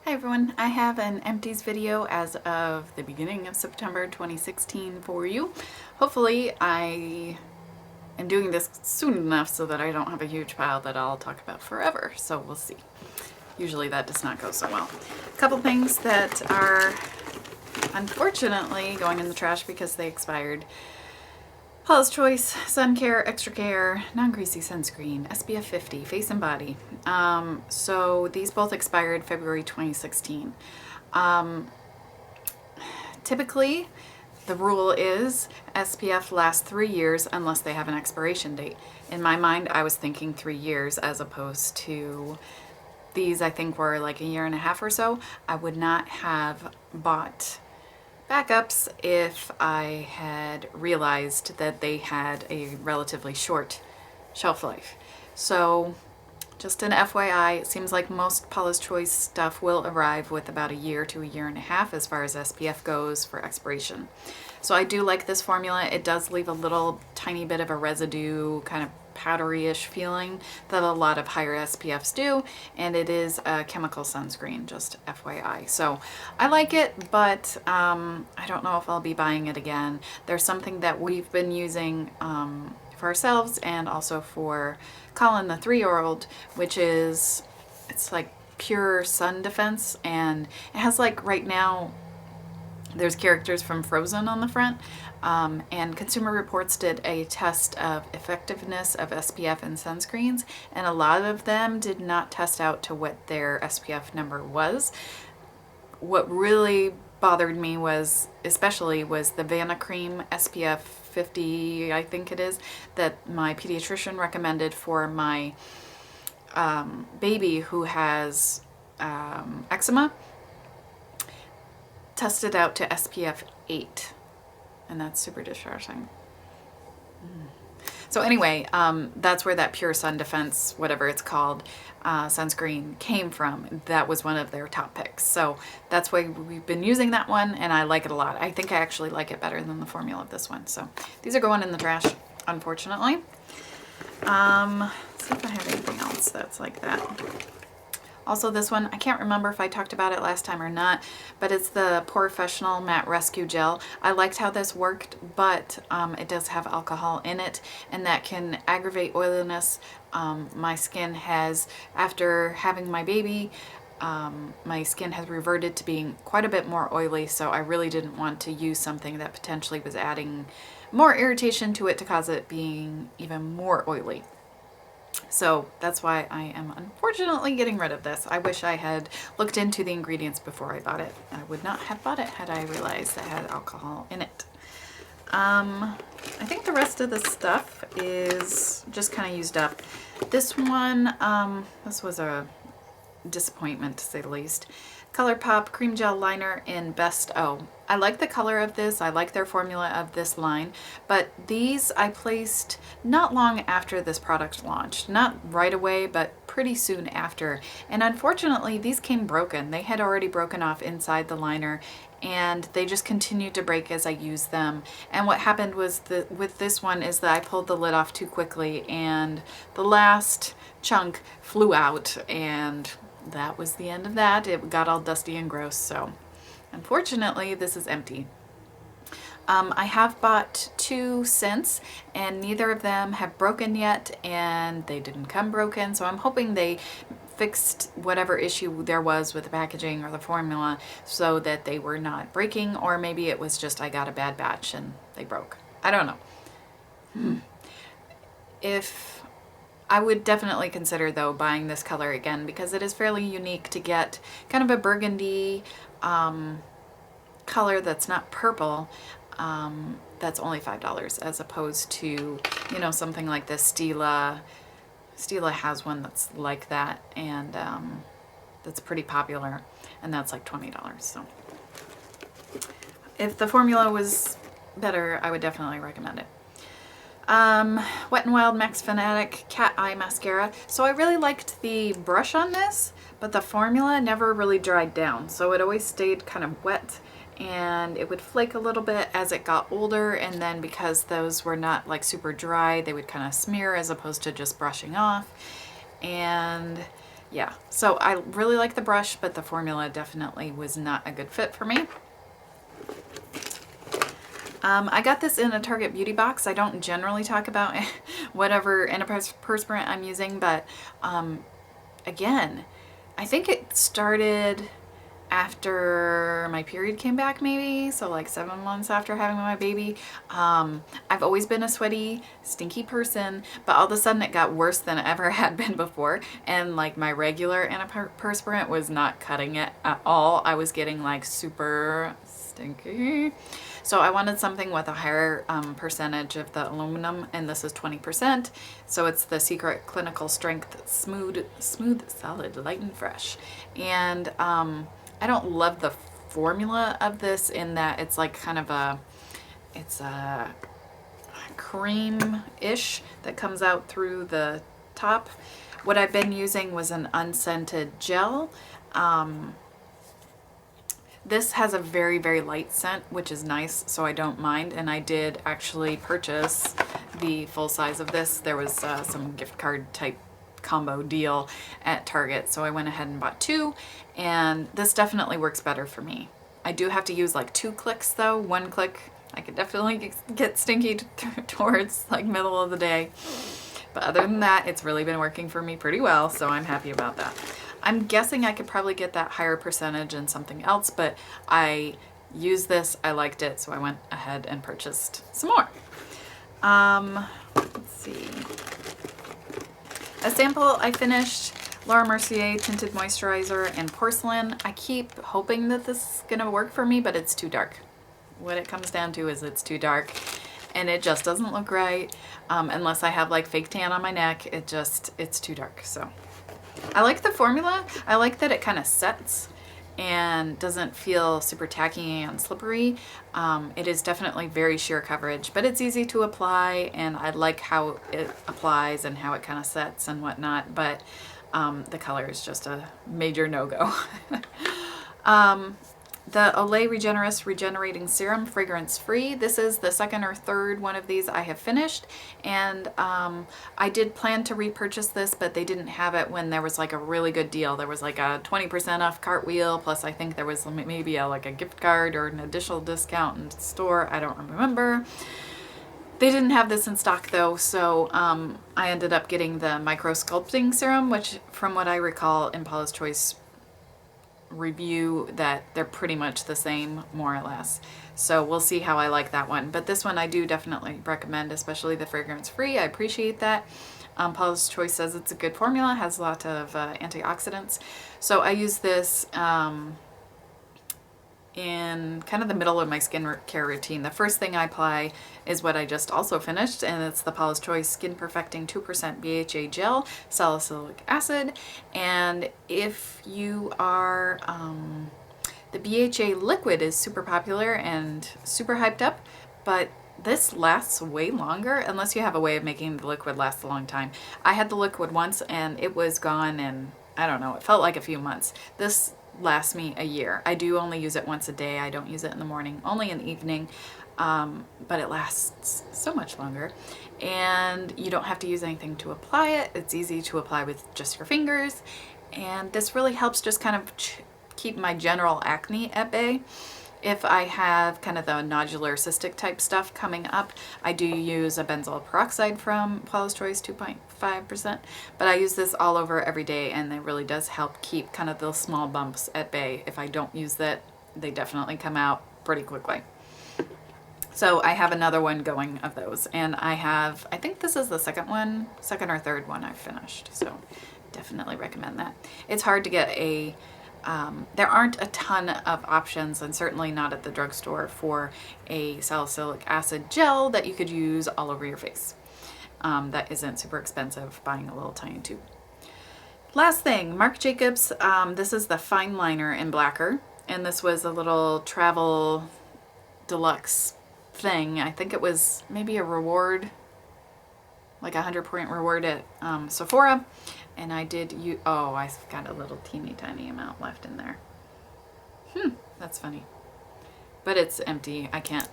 Hi everyone, I have an Empties video as of the beginning of September 2016 for you. Hopefully I am doing this soon enough so that I don't have a huge pile that I'll talk about forever, so we'll see. Usually that does not go so well. A couple things that are unfortunately going in the trash because they expired. Paula's Choice, Sun Care, Extra Care, Non-Greasy Sunscreen, SPF 50, Face and Body. So these both expired February 2016. Typically, the rule is SPF lasts 3 years unless they have an expiration date. In my mind, I was thinking 3 years as opposed to these. I think were like a year and a half or so. I would not have bought backups if I had realized that they had a relatively short shelf life. So just an FYI, it seems like most Paula's Choice stuff will arrive with about a year to a year and a half as far as SPF goes for expiration. So I do like this formula. It does leave a little tiny bit of a residue, kind of powdery-ish feeling that a lot of higher SPFs do, and it is a chemical sunscreen, just FYI. So I like it, but I don't know if I'll be buying it again. There's something that we've been using for ourselves and also for Colin, the 3-year-old, which is, it's like pure sun defense, and it has like right now there's characters from Frozen on the front, and Consumer Reports did a test of effectiveness of SPF in sunscreens, and a lot of them did not test out to what their SPF number was. What really bothered me was, especially, was the Vanna Creme SPF 50, I think it is, that my pediatrician recommended for my baby who has eczema. Tested out to SPF 8, and that's super distressing. So anyway, that's where that Pure Sun Defense, whatever it's called, sunscreen came from. That was one of their top picks. So that's why we've been using that one, and I like it a lot. I think I actually like it better than the formula of this one. So these are going in the trash, unfortunately. Let's see if I have anything else that's like that. Also this one, I can't remember if I talked about it last time or not, but it's the PoreFessional Matte Rescue Gel. I liked how this worked, but it does have alcohol in it, and that can aggravate oiliness. My skin has, after having my baby, my skin has reverted to being quite a bit more oily, so I really didn't want to use something that potentially was adding more irritation to it to cause it being even more oily. So that's why I am unfortunately getting rid of this. I wish I had looked into the ingredients before I bought it. I would not have bought it had I realized it had alcohol in it. I think the rest of the stuff is just kind of used up. This one, this was a disappointment to say the least. Colourpop Cream Gel Liner in Best O. I like the color of this. I like their formula of this line, but these I placed not long after this product launched. Not right away, but pretty soon after. And unfortunately, these came broken. They had already broken off inside the liner, and they just continued to break as I used them. And what happened was that with this one is that I pulled the lid off too quickly, and the last chunk flew out, and that was the end of that. It got all dusty and gross, so unfortunately this is empty. I have bought 2 since, and neither of them have broken yet, and they didn't come broken, so I'm hoping they fixed whatever issue there was with the packaging or the formula so that they were not breaking, or maybe it was just I got a bad batch and they broke. I don't know. If I would definitely consider, though, buying this color again because it is fairly unique to get kind of a burgundy color that's not purple, that's only $5 as opposed to, you know, something like this. Stila has one that's like that, and that's pretty popular, and that's like $20. So if the formula was better, I would definitely recommend it. Wet n Wild Max Fanatic Cat Eye Mascara. So I really liked the brush on this, but the formula never really dried down. So it always stayed kind of wet, and it would flake a little bit as it got older, and then because those were not like super dry, they would kind of smear as opposed to just brushing off. And Yeah, so I really like the brush, but the formula definitely was not a good fit for me. I got this in a Target beauty box. I don't generally talk about whatever antiperspirant I'm using, but again, I think it started after my period came back, maybe, so like 7 months after having my baby. I've always been a sweaty, stinky person, but all of a sudden it got worse than it ever had been before, and like my regular antiperspirant was not cutting it at all. I was getting like super stinky. So I wanted something with a higher percentage of the aluminum, and this is 20%. So it's the Secret Clinical Strength Smooth, Solid, Light and Fresh. And I don't love the formula of this in that it's like kind of a, it's a cream-ish that comes out through the top. What I've been using was an unscented gel. This has a very, very light scent, which is nice, so I don't mind. And I did actually purchase the full size of this. There was some gift card type combo deal at Target, so I went ahead and bought 2, and this definitely works better for me. I do have to use like 2 clicks though. 1 click, I could definitely get stinky towards like middle of the day. But other than that, it's really been working for me pretty well, so I'm happy about that. I'm guessing I could probably get that higher percentage in something else, but I used this, I liked it, so I went ahead and purchased some more. Let's see. A sample I finished, Laura Mercier Tinted Moisturizer and Porcelain. I keep hoping that this is gonna work for me, but it's too dark. What it comes down to is it's too dark, and it just doesn't look right. Unless I have like fake tan on my neck, it's too dark, so. I like the formula. I like that it kind of sets and doesn't feel super tacky and slippery. It is definitely very sheer coverage, but it's easy to apply, and I like how it applies and how it kind of sets and whatnot, but the color is just a major no-go. The Olay Regenerist Regenerating Serum, fragrance free. This is the second or third one of these I have finished, and I did plan to repurchase this, but they didn't have it when there was like a really good deal. There was like a 20% off cartwheel, plus I think there was maybe like a gift card or an additional discount in store. I don't remember. They didn't have this in stock though, so I ended up getting the Micro Sculpting Serum, which from what I recall in Paula's Choice review that they're pretty much the same, more or less. So we'll see how I like that one. But this one I do definitely recommend, especially the fragrance free. I appreciate that. Paula's Choice says it's a good formula, has a lot of antioxidants. So I use this in kind of the middle of my skincare routine. The first thing I apply is what I just also finished, and it's the Paula's Choice Skin Perfecting 2% BHA Gel, Salicylic Acid. And if you are, the BHA liquid is super popular and super hyped up, but this lasts way longer unless you have a way of making the liquid last a long time. I had the liquid once and it was gone in, I don't know, it felt like a few months. This lasts me a year. I do only use it once a day. I don't use it in the morning, only in the evening, but it lasts so much longer. And you don't have to use anything to apply it. It's easy to apply with just your fingers. And this really helps just kind of keep my general acne at bay. If I have kind of the nodular cystic type stuff coming up, I do use a benzoyl peroxide from Paula's Choice, 2.5%, but I use this all over every day, and it really does help keep kind of those small bumps at bay. If I don't use that, they definitely come out pretty quickly. So I have another one going of those, and I think this is the second or third one I've finished, so definitely recommend that. It's hard to get there aren't a ton of options, and certainly not at the drugstore, for a salicylic acid gel that you could use all over your face. That isn't super expensive, buying a little tiny tube. Last thing, Marc Jacobs, this is the Fineliner in Blacquer, and this was a little travel deluxe thing. I think it was maybe a reward, like a 100-point reward at Sephora. And I did use, oh, I've got a little teeny tiny amount left in there. That's funny. But it's empty. I can't,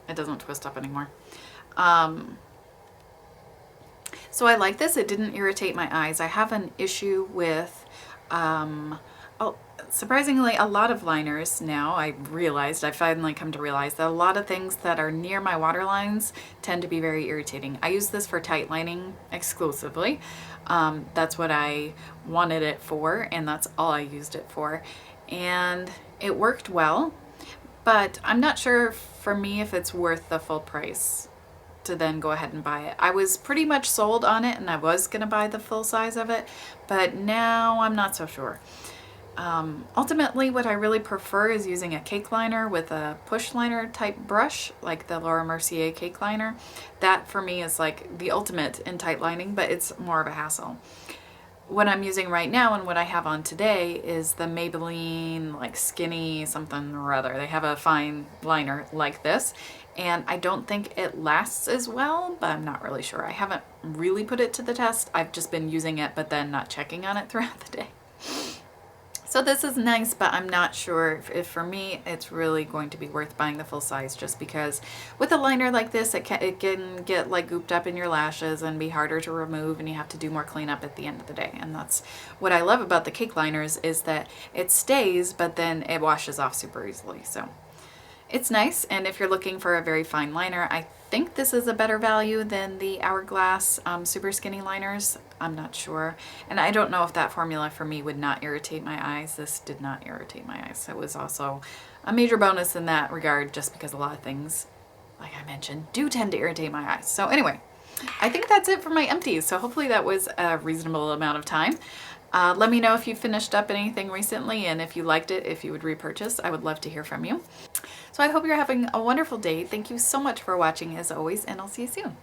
it doesn't twist up anymore. So So I like this. It didn't irritate my eyes. I have an issue with, surprisingly, a lot of liners now. I finally come to realize that a lot of things that are near my waterlines tend to be very irritating. I use this for tight lining exclusively. That's what I wanted it for, and that's all I used it for. And it worked well, but I'm not sure for me if it's worth the full price to then go ahead and buy it. I was pretty much sold on it and I was gonna buy the full size of it, but now I'm not so sure. Ultimately, what I really prefer is using a cake liner with a push liner type brush, like the Laura Mercier cake liner. That for me is like the ultimate in tight lining, but it's more of a hassle. What I'm using right now and what I have on today is the Maybelline like skinny something or other. They have a fine liner like this, and I don't think it lasts as well, but I'm not really sure. I haven't really put it to the test. I've just been using it but then not checking on it throughout the day. So this is nice, but I'm not sure if for me it's really going to be worth buying the full size, just because with a liner like this it can get like gooped up in your lashes and be harder to remove, and you have to do more cleanup at the end of the day. And that's what I love about the cake liners, is that it stays but then it washes off super easily. So it's nice, and if you're looking for a very fine liner, I think this is a better value than the Hourglass super skinny liners. I'm not sure, and I don't know if that formula for me would not irritate my eyes. This did not irritate my eyes. So it was also a major bonus in that regard, just because a lot of things, like I mentioned, do tend to irritate my eyes. So anyway, I think that's it for my empties. So hopefully that was a reasonable amount of time. Let me know if you finished up anything recently, and if you liked it, if you would repurchase. I would love to hear from you. So I hope you're having a wonderful day. Thank you so much for watching as always, and I'll see you soon.